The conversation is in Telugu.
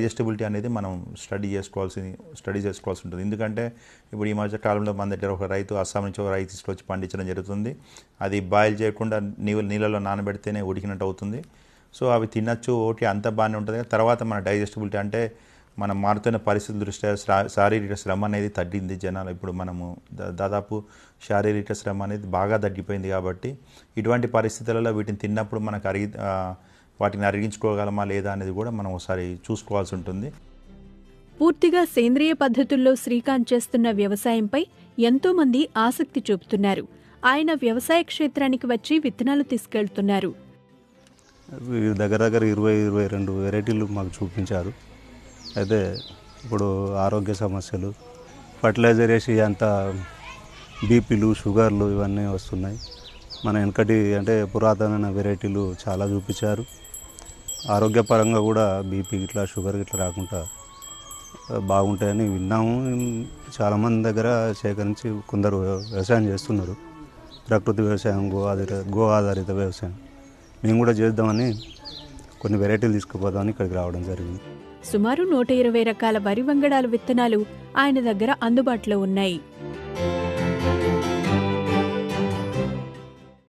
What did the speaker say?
డైజెస్టిబిలిటీ అనేది మనం స్టడీ చేసుకోవాల్సి ఉంటుంది. ఎందుకంటే ఇప్పుడు ఈ మధ్య కాలంలో మన దగ్గర ఒక రైతు అస్సాం నుంచి ఒక రైతు తీసుకొచ్చి పండించడం జరుగుతుంది. అది బాయిల్ చేయకుండా నీళ్ళలో నానబెడితేనే ఉడికినట్టు అవుతుంది. సో అవి తినచ్చు, ఓకే, అంత బాగానే ఉంటుంది. తర్వాత మన డైజెస్టిబిలిటీ అంటే మనం మారుతున్న పరిస్థితుల దృష్ట్యా శారీరక శ్రమ అనేది తగ్గింది జనాలు. ఇప్పుడు మనము దాదాపు శారీరక శ్రమ అనేది బాగా తగ్గిపోయింది. కాబట్టి ఇటువంటి పరిస్థితులలో వీటిని తిన్నప్పుడు మనకు వాటిని అరిగించుకోగలమా లేదా అనేది కూడా మనం ఒకసారి చూసుకోవాల్సి ఉంటుంది. పూర్తిగా సేంద్రియ పద్ధతుల్లో శ్రీకాంత్ చేస్తున్న వ్యవసాయంపై ఎంతోమంది ఆసక్తి చూపుతున్నారు. ఆయన వ్యవసాయ క్షేత్రానికి వచ్చి విత్తనాలు తీసుకెళ్తున్నారు. దగ్గర 20-22 వెరైటీలు మాకు చూపించారు. అయితే ఇప్పుడు ఆరోగ్య సమస్యలు, ఫర్టిలైజర్ వేసి అంత బీపీలు, షుగర్లు ఇవన్నీ వస్తున్నాయి. మన వెనకటి అంటే పురాతనమైన వెరైటీలు చాలా చూపించారు. ఆరోగ్యపరంగా కూడా బీపీ ఇట్లా షుగర్ ఇట్లా రాకుండా బాగుంటాయని విన్నాము. చాలామంది దగ్గర సేకరించి కొందరు వ్యవసాయం చేస్తున్నారు. ప్రకృతి వ్యవసాయం, గో ఆధారిత వ్యవసాయం మేము కూడా చేద్దామని కొన్ని వెరైటీలు తీసుకుపోదామని ఇక్కడికి రావడం జరిగింది. సుమారు 120 రకాల వరి వంగడాల విత్తనాలు ఆయన దగ్గర అందుబాటులో ఉన్నాయి.